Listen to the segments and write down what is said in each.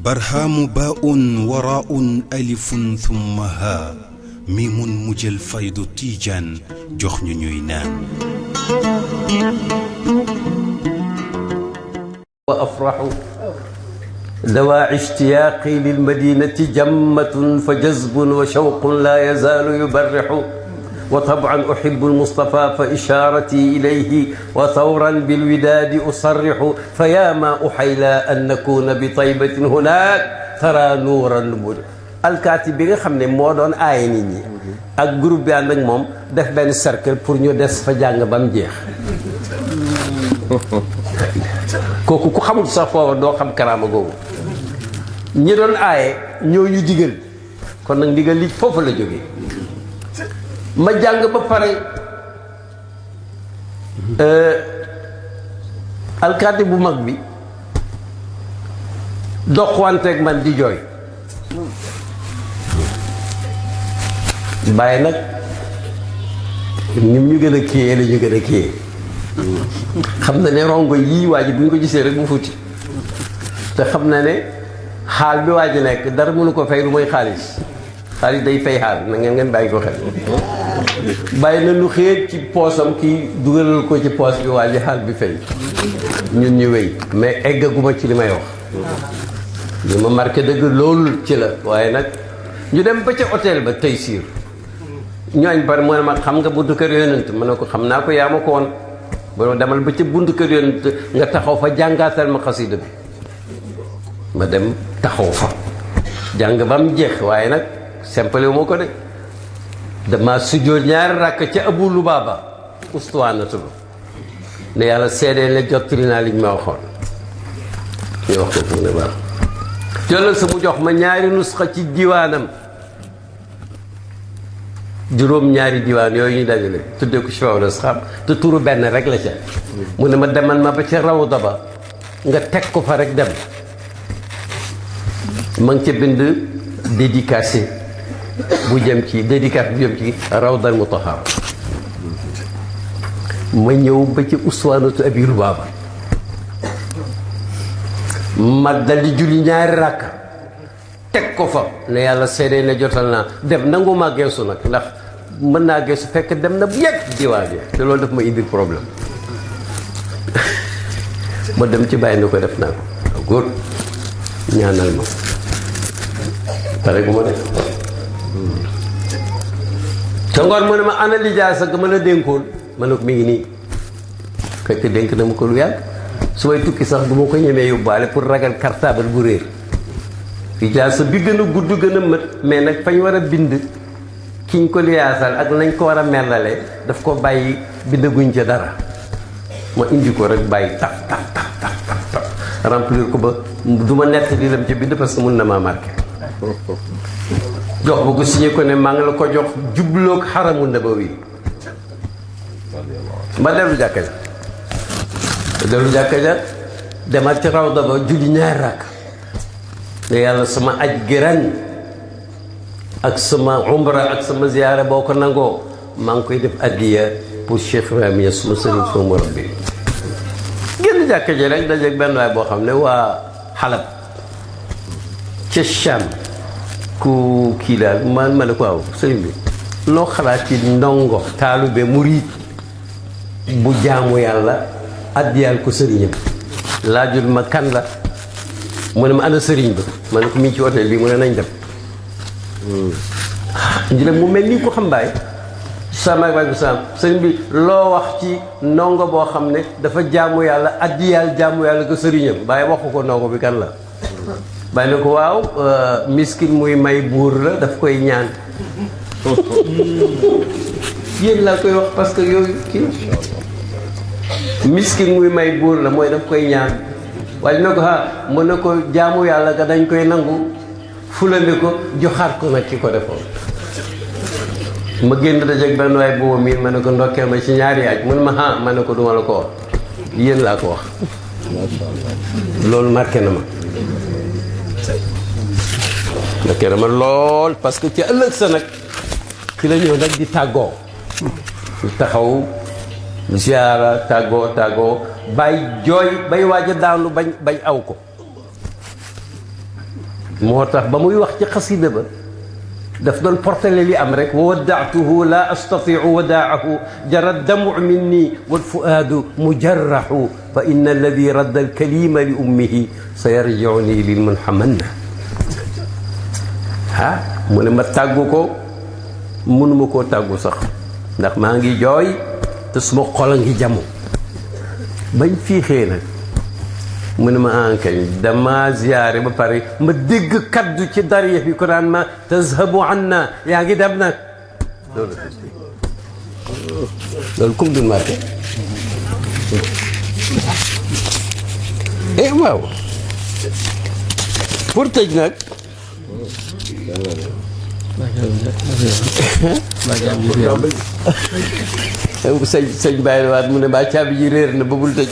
برهام باء وراء ألف ثم ها ميم مجل فيض تيجان جخن نينان وأفرح دواعي اشتياقي للمدينة جمة فجذب وشوق لا يزال يبرح وطبعا أحب المصطفى فإشارتي إليه وثورا بالوداد أصرح فيا ما أحيلى أن نكون بطيبة هناك ترى نورا نبر الكاتب بيغا خامني مو دون اي نيت ني اك جروب بي اندك موم داف بن سيركل pour ñu dess fa jang bam jeex koku ku xamul sax foofu doo xam karaama googu ñi doon aaye ñoo ñu digal kon nag digal li foofu la jógee ma jàng ba pare alkaati bu mag bi doxwanteeg man di jooy bàyyi nag nim ñu gën a kiyee la ñu gën a kiyee xam na ne rongo yii waa ji bu ñu ko gisee rek mu futti te xam na ne xaal bi waa ji nekk dara mënu ko fay lu mooy xaalis day fay xaal na ngeen bàyyi ko xel bàyyi na lu xeet ci poosam kii dugalal ko ci poos bi waa ji xaal bi fay ñun ñu wéy mais eggaguma ci li may wax li ma marqué dëgg loolu ci la waaye nag ñu dem ba ca hôtel ba tey siir ñooñ bari moo ne ma xam nga buntu kër yonent ma ne ko xam naa ko yaa ma ko woon ba demal ba ca buntu kër yonent nga taxaw fa jàngaatal ma xasida bi ma dem taxaw fa jàng ba mu jeex waaye nag simple wu ma ko de dama sujjóot ñaari rakk ca Abu Lubaaba ustuwaanatu ba ne yàlla seedee ne jottali naa liñ ma waxoon ñu wax ko fu ne baax jëlal sa mu jox ma ñaari nusxa ci diwaanam juróom ñaari diwaan yooyu ñu dajale tuddee ko Chifaa'ul Asxaab te turu benn rek la ca mu ne ma demal ma ba ca rawda ba nga teg ko fa rek dem ma ngi ca bind dédicacé bu jëm ci dédicace bu jëm ci rawdal mutahhar ma ñëw ba ci uswaanatu Abi Lubaaba ma daldi julli ñaari rakka teg ko fa ne yàlla seede ne jotal naa dem nangu ma geesu nag ndax mën naa geesu fekk dem na bu yegg diwaan yi te loolu daf ma indil problème ma dem ci bàyyi na ko def naa ko góor ñaanal ma pare bu ma def te ngoon mu ne ma ana lijaasa ga ma la dénkoon ma ne ko mi ngi nii fekk dénk na ma ko lu yàgg su may tukki sax du ma ko ñemee yóbbaale pour ragal cartable bu réer lijaasa bi gën a gudd gën a mët mais nag fañ war a bind kiñ ko liyaasal ak nañ ko war a mellale daf ko bàyyi bindaguñ ca dara ma indi ko rek bàyyi taf remplir ko ba du ma nett di dem ca bind parce que mun na maa marqué jox ba ko signé ko ne maa ngi la ko jox jubloog xaramu nabawi ma dellu jàkka ja demaat ci rawda ba julli ñaari rakk ne yàlla sama aj gi ren ak sama umra ak sama ziyaara boo ko nangoo maa ngi koy def addiya pour Cheikh Ibrahima suma sëriñ suma morom bi génn jàkka ji rek dajeeg benn waay boo xam ne waa Xalab ca Cham ku kii daal ma ne ko waaw sëriñ bi loo xalaat ci ndongo taalube murid bu jaamu yàlla addiyal ko sëriñam laajul ma kan la mu ne ma ana sëriñ ba ma ne ko mi ngi ci hôtel bi mu ne nañ dem njële mu mel nii ko xam Baay salaamaaleykum salaam sëriñ bi loo wax ci ndongo boo xam ne dafa jaamu yàlla addiyal jaamu yàlla ko sëriñam Baay waxu ko ndongo bi kan la Baay ne ko waaw miskin muy may buur la daf koy ñaan yéen laa koy wax parce que yooyu kii miskin muy may buur la mooy daf koy ñaan waaye ne ko mu ne ko jaamu yàlla ga dañ koy nangu fulande ko joxaat ko nag ki ko defoon ma génn dajeeg benn waay boobu miin ma ne ko ndokkee ma ci ñaari yaaj mun ma ma ne ko duma la ko wax yéen laa ko wax loolu marqué na ma marqué na ma lool parce que ci ëllëg sa nag ci la ñëw nag di tàggoo ñu taxaw ziara tàggoo bay jooy bay waaj a daanu bañ aw ko. moo tax ba muy wax ci xasida ba daf doon portale li am rek wa waddaatuhu la astatiu wadaahu jara damu minni walfuaadu mujarrahu fa inna alladi radda alkalima li ummihi sa yarjiuni lil munhamanna mu ne ma tàggu ko mënuma koo tàggu sax ndax maa ngi jooy te suma xol a ngi jamu bañ fiixee nag mu ne ma ankañ dama ziyaare ba pare ma dégg kaddu ci dariya bi ko naan ma tazhabu anna yaa ngi dem nag loolu comme dun marqué waaw pour tëj nag sëñ bàyyi waat mu ne mbaa caabi ji réer na ba bul tëj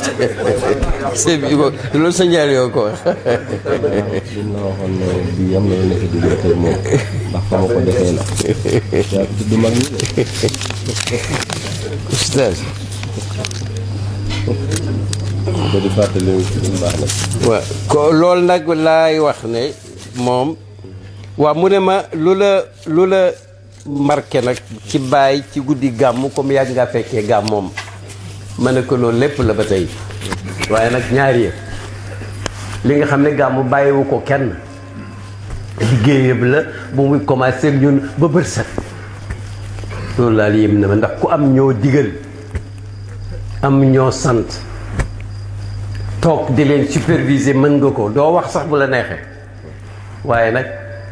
sëñ bi ko loolu sa njaar yoo ko wax dina waxoon ne bii am na lu nekk di tëj moom ndax fa ma ko defee la yaa ko tudd mag ñi oustaz ba di fàttali lu baax nag waaw ko loolu nag laay wax ne moom waaw mu ne ma lu la marqué nag ci bàyyi ci guddi gàmm comme yàgg ngaa fekkee gàmm moom ma ne ko loolu lépp la ba tey waaye nag ñaari yëpp li nga xam ne gàmm bàyyiwu ko kenn liggéeyam la bu muy commencé ñun ba bët set loolu daal yéem na ma ndax ku am ñoo digal am ñoo sant toog di leen superviser mën nga ko doo wax sax bu la neexee waaye nag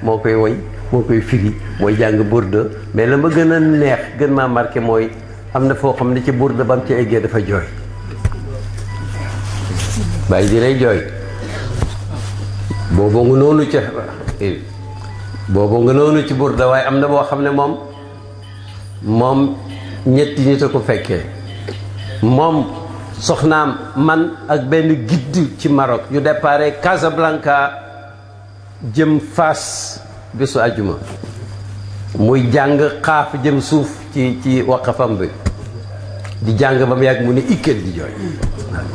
moo koy woy moo koy firi mooy jàng burda mais la ma gën a neex gën maa marqué mooy am na foo xam ne ci burda ba mu ci eggee dafa jooy bàyyi di lay jooy boobu nga noonu ca boobu nga noonu ci burda waaye am na boo xam ne moom ñetti nit a ko fekkee moom soxnaam man ak benn guide ci Maroc ñu déparé Casablanca jëm Fass bésu àjjuma muy jàng xaaf jëm suuf ci waqafam bi di jàng ba mu yàgg mu ne ikket di jooy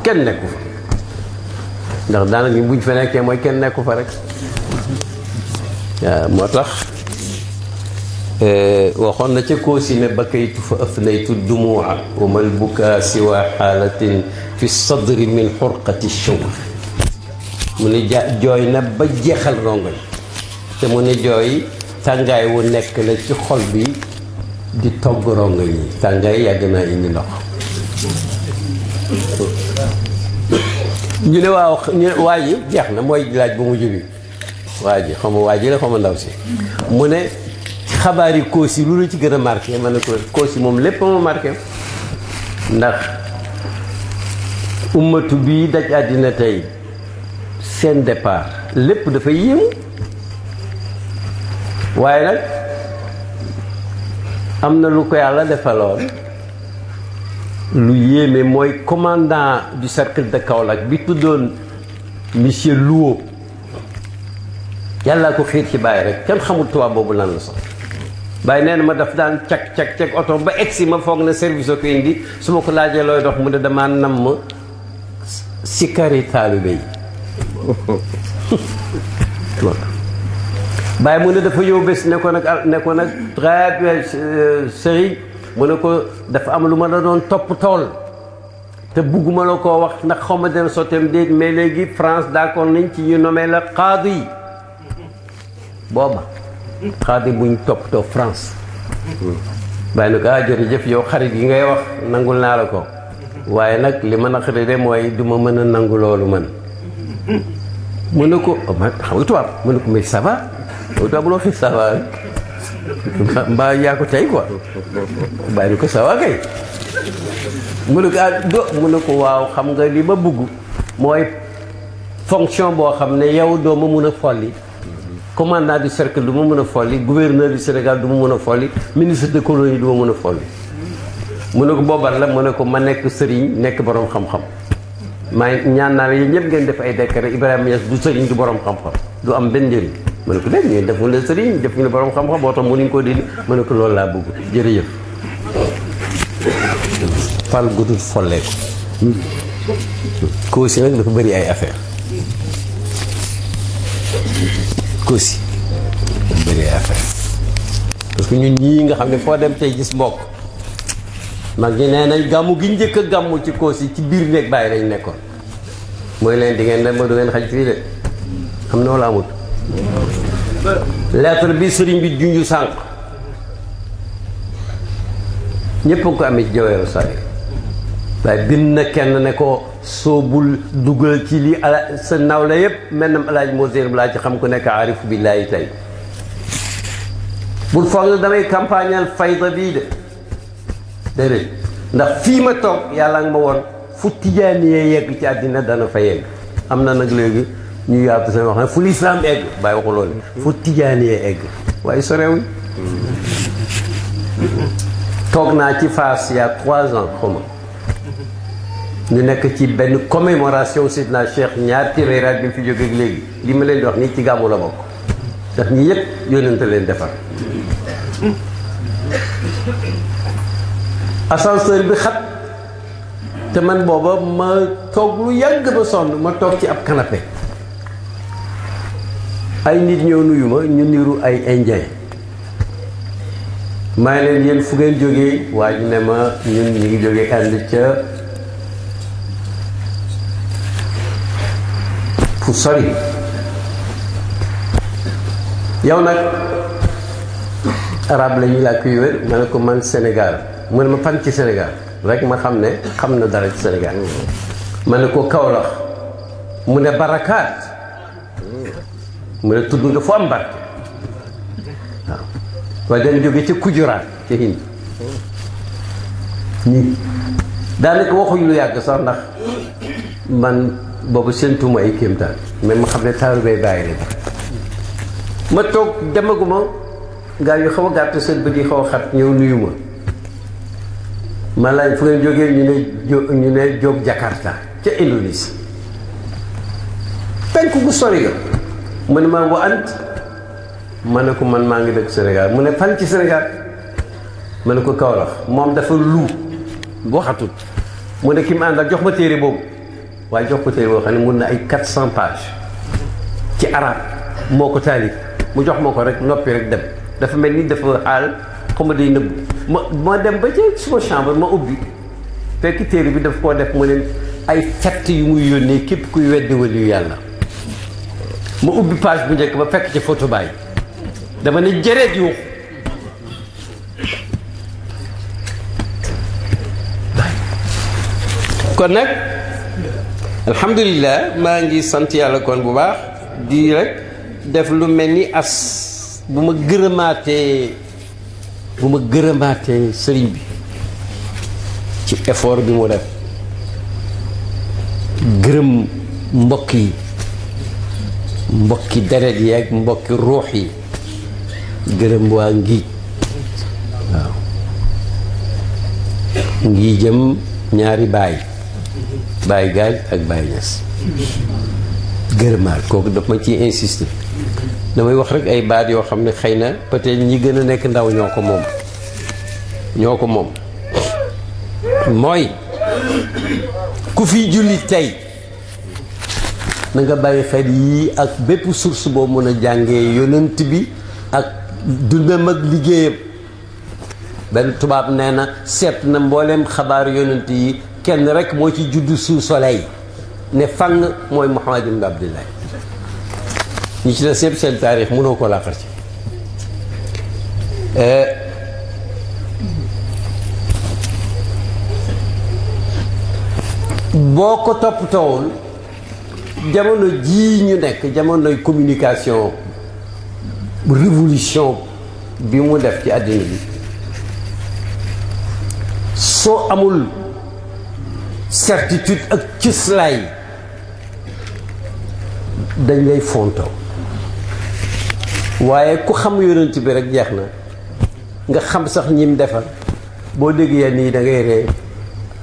kenn nekku fa ndax daanaka ñu buñ fa nekkee mooy kenn nekku fa rek waaw moo tax waxoon na ca koosi ne bakaytu fa afnaytu dumua wa mal bukaa siwa xaalatin fi sadri min xurqati shawq mu ne jooy na ba jeexal rongoñ te mu ne jooy tàngaay wu nekk la ci xol bi di togg rongoñ yi tàngaay yàgg naa indi ndox ñu ne waaw ñu ne waa ji jeex na mooy laaj bu mujj bi waa ji xaw ma waa ji la xaw ma ndaw si mu ne xabaari Kossy lu la ci gën a marqué ma ne ko Kossy moom lépp ma marqué ndax ummatu bii daj àddina tey seen départ lépp dafa yéemu waaye nag am na lu ko yàlla defaloon lu yéeme mooy commandant du cercle de Kaolack bi tuddoon monsieur Louo yàlla ko xiir ci bàyyi rek kenn xamul tubaab boobu lan la sax bàyyi nee na ma daf daan cag oto ba egsi ma foog na service o ko indi su ma ko laajee looy dox mu ne damaa namm sikkari taalibe yi bàyyi mu ne dafa yow bés ne ko nag très bien sëriñ mu ne ko dafa am lu ma la doon topp tool te bugguma la koo wax ndax xaw ma dana sotteem déet mais léegi France d'accord nañ ci ñu nommé la qaadi yi booba qaadi buñ toppatoo France bàyyi na ko jërëjëf yow xarit yi ngay wax nangul naa la ko waaye nag li ma naqari de mooy du ma mën a nangu loolu man mu ne ko man xam nga tubaab mu ne ko mais ça va yow tubaab loo fi ça va mbaa yaa ko tey quoi bàyyi na ko ça va kay mu ne ko mu ne ko waaw xam nga li ma bugg mooy fonction boo xam ne yow doo ma mun a folli commandant du cercle du ma mën a folli gouverneur du Sénégal du ma mën a folli ministre de colonie du ma mën a folli mu ne ko boobal la mu ne ko ma nekk sëriñ nekk borom xam-xam maa ñaan naa la yéen ñëpp ngeen def ay décret Ibrahima Niass du sëriñ du borom xam-xam du am benn njëriñ mu ne ko dégg ngeen defuñu la sëriñ defuñu la borom xam-xam boo tax mënuñ koo dindi mu ne ko loolu laa bëgg jërëjëf fal gudul folleeku Kossy nag dafa bëri ay affaire Kossy dafa bëri ay affaire parce que ñun ñii nga xam ne foo dem tey gis mbokk mag ñi nee nañ gàmmu gi njëkk a gàmmu ci Kossy ci biir néeg bàyyi lañ nekkoon mooy leen di ngeen dem ba du ngeen xaj fii de am na wala amut lettre bi sëriñ bi junju sànq ñépp a ko amee ci Jawahirul Saa'ir waaye bind na kenn ne ko soobul dugal ci lii ala sa nawle yépp mel na alaaj moo séer laa ci xam ku nekk aarif billaahi tey bul foog na damay campagnal fayda bii de déedéet ndax fii ma toog yàlla nga ma woon fu tijaaniyee yegg ci àddina dana fa yegg am na nag léegi ñu yaatu seen wax ne fu lislaam egg bàyyi waxu loolu fu tijaaniyee egg waaye sorewuñ toog naa ci Fass il y a 3 ans xawma ñu nekk ci benn commémoration Sidna Cheikh ñaar téeméeraat bi fi jógeeg léegi li ma leen di wax nii ci gàmmu la bokk ndax ñi yëpp yónnante leen defar ascenseur bi xat te man booba ma toog lu yàgg ba sonn ma toog ci ab canapé ay nit ñëw nuyu ma ñu niru ay indien maa ngi leen yéen fu ngeen jógee waa ñu ne ma ñun ñu ngi jógee ànd ca fu sori yow nag arabe la ñuy làkk yu wér ma ne ko man Sénégal mu ne ma fan ci Sénégal rek ma xam ne xam na dara ci Sénégal ma ne ko Kaolack mu ne barakaat mu ne tudd nga fu am barke waaw waaye dañ jóge ca Kujuraat ca Hind ñii daanaka waxuñ lu yàgg sax ndax man boobu séentuma ay kéemtaan mais ma xam ne taalibey bàyyi la ma toog demaguma gaa yu xaw a gàtt seen bët yi xaw a xat ñëw nuyu ma ma laaj fu ngeen jógee ñu ne jóg Jakarta ca Indonésie penku bu sori ga mu ne ma wa ant ma ne ko man maa ngi dëkk Sénégal mu ne fan ci Sénégal ma ne ko Kaolack moom dafa lu waxatut mu ne ki mu àndal jox ma téere boobu waaye jox ko téere boo xam ne mun na ay 400 pages ci arab moo ko taalif mu jox ma ko rek noppi rek dem dafa mel ni dafa xaal xaw ma day nëbb ma dem ba ci suma chambre ma ubbi fekk téere bi daf koo def mu ne ay fett yu muy yónnee képp kuy weddi waliyu yàlla ma ubbi page bu njëkk ba fekk ci photo baay dama ne jëreet yuux kon nag alhamdulilah maa ngi sant yàlla kon bu baax di rek def lu mel ni as bu ma gërëmaatee sëriñ bi ci effort bi mu def gërëm mbokki deret yi ak mbokki ruux yi gërëm waa Ngiij waaw ngi jëm ñaari baay gaaj ak baay Ñas gërëmaat kooku daf ma ciy insister damay wax rek ay baat yoo xam ne xëy na peut-être ñi gën a nekk ndaw ñoo ko moom mooy ku fi julli tey na nga bàyyi xel yii ak bépp source boo mën a jàngee yonent bi ak dundam ak liggéeyam benn tubaab nee na seet na mbooleem xabaar yonent yi kenn rek moo ci juddu sous soleil ne fang mooy Muhammad ibn Abdullah ñi ci des yëpp seen taarix mënoo ko làqar ci boo ko toppatoowul jamono jii ñu nekk jamonoy communication révolution bi mu def ci àddina bi soo amul certitude ak cëslaay dañ lay fontoo waaye ku xam yonent bi rek jeex na nga xam sax ñim defar boo dégg yenn yi da ngay ree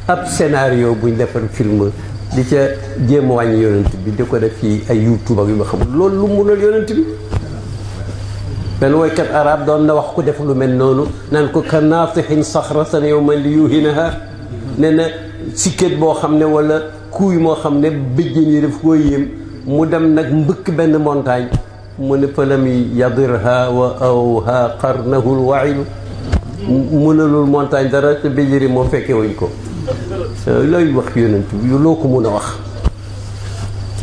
ab scénario buñ defar film di ca jéem a wàññi yonent bi di ko def fii ay YouTube ak yu ma xamul loolu lu munal yonent bi benn woykat arab doon na wax ku def lu mel noonu naan ko ka naatixin saxratan yowman li yuhinaha nee na sikket boo xam ne wala kuuy moo xam ne bëjjën yi daf koo yéem mu dem nag mbëkk benn montagne mu ne falam yadirha wa awha qarnahu lwailu mënalul montagne dara te bëjëri moom fekkee wuñ ko looy wax yonent bi loo ko mun a wax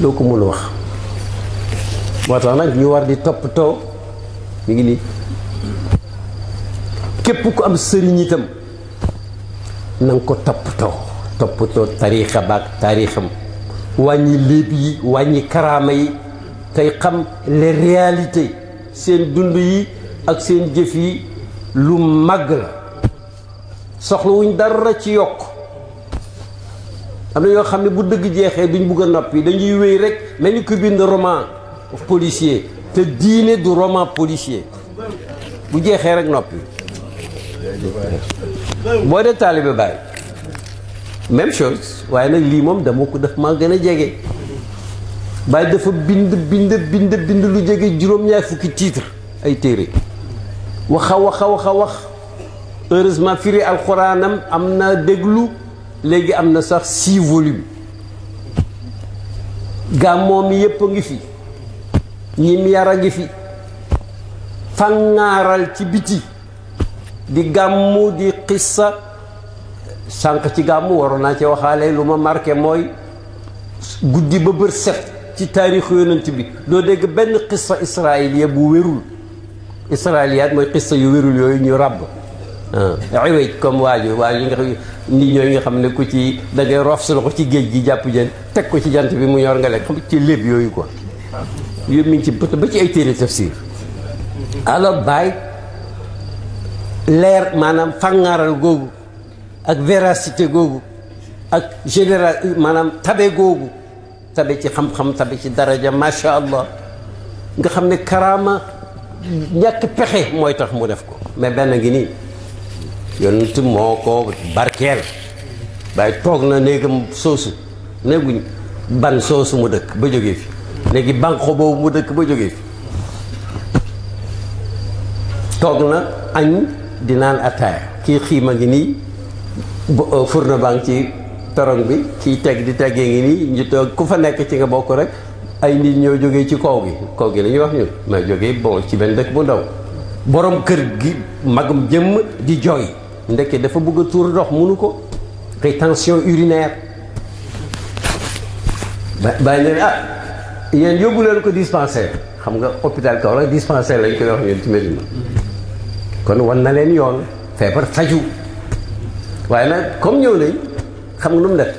loo ko mun a wax moo tax nag ñu war di toppatoo ñu ngi nii képp ku am sëriñ itam na nga ko toppatoo tariixa baak taarixam wàññi léeb yi wàññi karaama yi tey xam les réalités seen dund yi ak seen jëf yi lu màgg la soxlawuñ dara ci yokk am na yoo xam ne bu dëgg jeexee duñ bugg a noppi dañuy wéy rek mel ni ku bind roman policier te diine du roman policier bu jeexee rek noppi boo dee taalibe Baay même chose waaye nag lii moom dama ko def maa gën a jege Baay dafa bind lu jege juróom-ñaar fukki titre ay téere wax heureusement firi alxuraanam am na déglu léegi am na sax 6 volumes gàmmoo mi yépp a ngi fi ñim yar a ngi fi fangaaral ci biti di gàmmu di xissa sànq ci gàmmu waroon naa ci waxaale lu ma marqué mooy guddi ba bër set ci taarixu yonent bi doo dégg benn xissa israiliya bu wérul israiliyaat mooy xissa yu wérul yooyu ñu ràbb iwéj comme waaju nga xam nit ñooyu nga xam ne ku ci da ngay roof sa loxo ci géej gi jàpp jën teg ko ci jant bi mu ñor nga lekk xam ci léeb yooyu quoi yooyu mi ngi ci ba ci ay téere tafsir alors Baay leer maanaam fàngaaral googu ak véracité googu ak général maanaam tabe googu tabe ci xam-xam tabe ci daraja macha allah nga xam ne karaama ñàkk pexe mooy tax mu def ko mais benn ngi nii yonent moo ko barkeel Baay toog na néegam soosu néeguñ ban soosu mu dëkk ba jógee fi léegi banqo boobu mu dëkk ba jógee fi toog na añ di naan ataaya kii xiima ngi nii furna baa ngi ci perong bi kii teg di teggee ngi nii ñu toog ku fa nekk ci nga bokk rek ay nit ñoo jógee ci kaw gi la ñuy wax ñun mais jógee bon ci benn dëkk bu ndaw borom kër gi magum jëmm di jooy ndekke dafa bëgg a tuur ndox munu ko rétention urinaire bàyyi leen yéen yóbbu leen ko dispensaire xam nga hôpital kaw la dispensaire lañ koy wax ñun ci Medina kon wan na leen yoon feebar faju waaye nag comme ñëw nañ xam nga nu mu def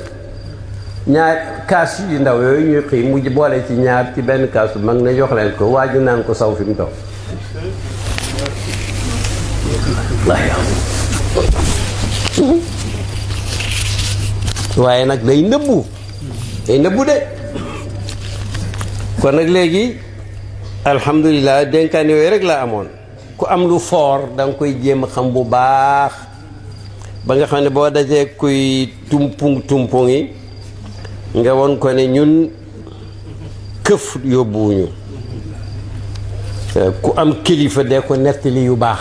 ñaar kaas yu ndaw yooyu ñuy xii mujj boole ci ñaar ci benn kaas bu mag na jox leen ko waa ji naan ko saw fi mu taw waaye nag day nëbbu de kon nag léegi alhamdulilah dénkaan yooyu rek laa amoon ku am lu foor da nga koy jéem a xam bu baax ba nga xam ne boo dajee kuy tumpung yi nga won ko ne ñun këf yóbbuwuñu ku am kilifa dee ko nettali yu baax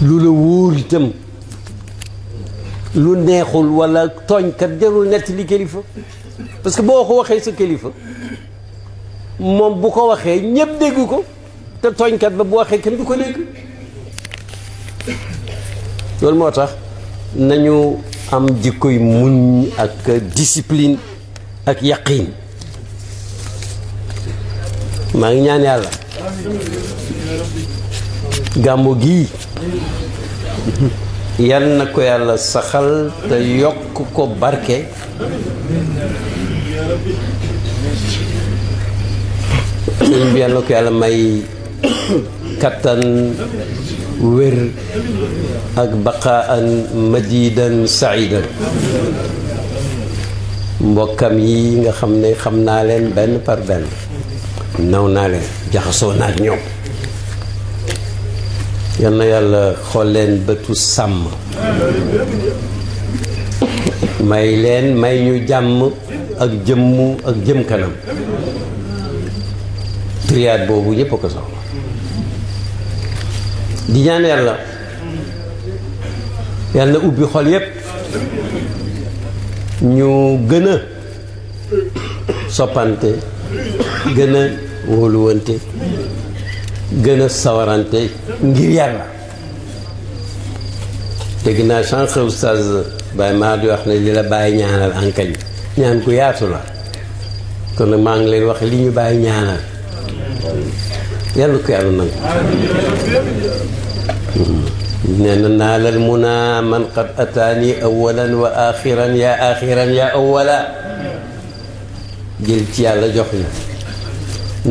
lu la wóor itam lu neexul wala tooñkat jarul nettali kilifa parce que boo ko waxee sa kilifa moom bu ko waxee ñépp dégg ko te tooñkat ba bu waxee kenn du ko dégg loolu moo tax nañu am jikkoy muñ ak discipline ak yaqin maa ngi ñaan yàlla gàmmu gii yal na ko yàlla saxal te yokk ko barke sëñ bi yal na ko yàlla may kattan wér ak baqaan madidan saidan mbokkam yi nga xam ne xam naa leen benn par benn naw naa leen jaxasoo naa ak ñoom yal na yàlla xool leen bëtu sàmm may leen may ñu jàmm ak jëmmu ak jëm kanam triade boobu ñëpp a ko soxla di ñaan yàlla yàlla na ubbi xol yépp ñu gën a soppante gën a wóoluwante gën a sawarante ngir yàlla. dégg naa sànq oustaz Baye maa di wax ne li la bàyyi ñaanal ankañ ñaan ku yaatu la kon nag maa ngi leen wax li ñu bàyyi ñaanal yàlla ko yàlla nangu. nee na naalal muna man qad ataani awalan wa axiran yaa awala jël ci yàlla jox ñu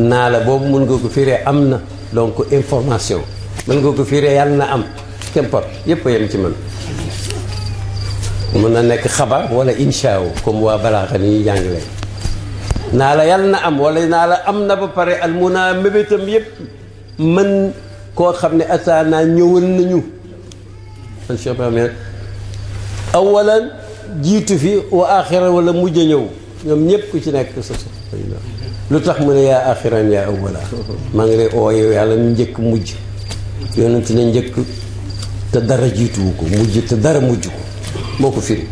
naa la boobu mën nga ko firee am na donc information mën nga ko firee yàlla na am qu'importe yépp a yem ci man mën na nekk xabar wala inshaaw comme waa balaaxa ni ñuy jàngale naa la yàlla na am wala naa la am na ba pare al muna mébétam yépp mën koo xam ne ataana ñëwal nañu man Cheikh Ibrahima awalan jiitu fi wa axiran wala mujj a ñëw ñoom ñëpp ku ci nekk sa lu tax mu ne yaa axiran yaa awala maa ngi lay oo yow yàlla mu njëkk mujj yonent na njëkk te dara jiituwu ko mujj te dara mujj ko moo ko firi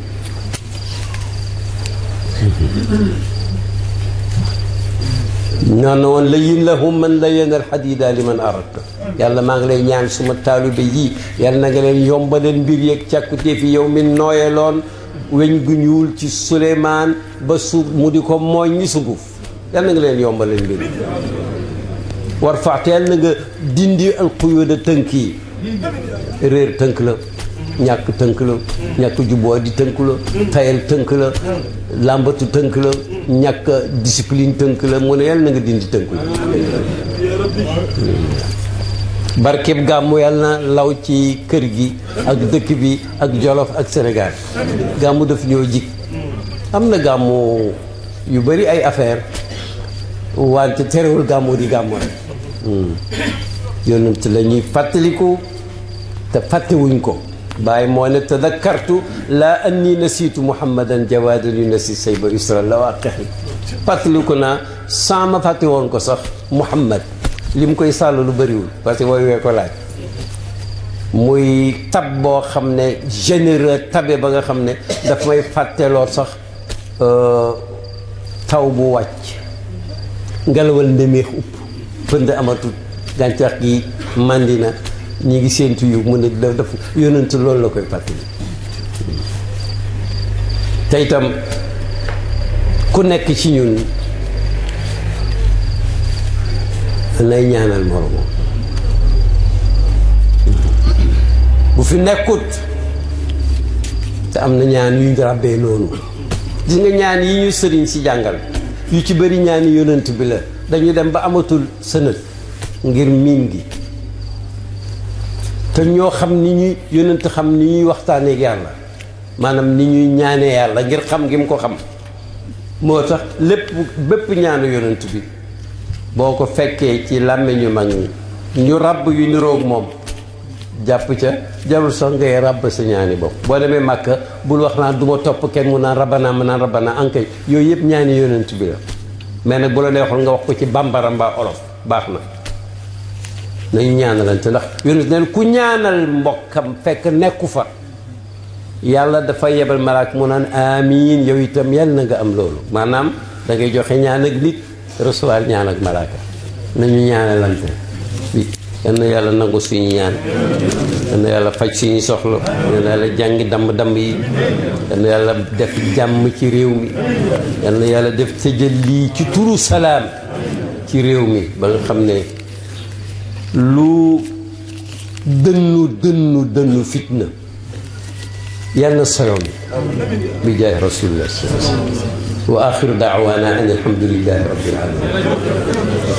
ñaan na woon layin lahum man layana alxadida li man aradta yàlla maa ngi lay ñaan suma taalibe yi yàlla na nga leen yombalal mbir yeeg càkkutee fi yow mi nooyeloon weñ gu ñuul ci Suleymaan ba suuf mu di ko mooñ ni sunguf yàlla na nga leen yombalal mbir war faxte yàlla na nga dindi alxuyóoda tënk yi réer tënk la ñàkk tënk la ñàkk jubboo di tënk la tayal tënk la làmbatu tënk la ñàkk discipline tënk la mu ne yàlla na nga dindi tënk la barkeb gàmmu yàlla na law ci kër gi ak dëkk bi ak Jolof ak Sénégal gàmmu daf ñoo jig am na gàmmu yu bari ay affaire wante terewul gàmmu di gàmmu rek yonent la ñuy fàttaliku te fàttewuñ ko bàyyi moo ne tadakkartu laa anni nasiitu muhammadan jawaadan yu nasi sayba usra la waa xexi fàttaliku naa sans ma fàtte woon ko sax muhammad li mu koy sàll lu bëriwul parce que wooy wee ko laaj muy tab boo xam ne généreux tabe ba nga xam ne daf may fàtteloo sax taw bu wàcc ngelawal ndemeex upp pënd amatul gàncax gi màndi na ñi ngi séentu yu mu ne daf yonent loolu la koy fàttali te itam ku nekk ci ñun nay ñaanal moromam bu fi nekkut te am na ñaan yuñ ràbbee noonu gis nga ñaan yi ñu sëriñ si jàngal yu ci bëri ñaani yonent bi la dañu dem ba amatul sënët ngir miin gi te ñoo xam ni ñuy yonent xam ni ñuy waxtaanee ak yàlla maanaam ni ñuy ñaanee yàlla ngir xam gi mu ko xam moo tax bépp ñaanu yonent bi boo ko fekkee ci làmmiñu mag ñi ñu ràbb yu niroog moom jàpp ca jarul sax ngay ràbb sa ñaani bopp boo demee Màkka bul wax naa du ma topp kenn mu naan rabbana mu naan rabbana ankay yooyu yëpp ñaani yonent bi la mais nag bu la neexoon nga wax ko ci bambara mbaa olof baax na nañu ñaanalante ndax yonent neen ku ñaanal mbokkam fekk nekku fa yàlla dafa yebal malaak mu naan amiin yow itam yàlla na nga am loolu maanaam da ngay joxe ñaan ak nit recevoir ñaan ak malaaka nañu ñaanalante bi yal na yàlla nangu suñu ñaan yal na yàlla faj suñu soxla yal na yàlla jàngi damb yi yal na yàlla def jàmm ci réew mi yal na yàlla def tëjal lii ci turu salaam ci réew mi ba nga xam ne lu dënnu fitna yal na soyoon bi jaay rasulillah wa axiru daawaana an alhamdulillahi rabbil alamin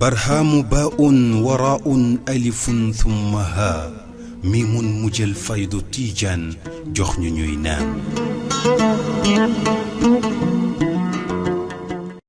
برهام باء وراء ألف ثم ها ميم مجل فيض تيجان جخن نام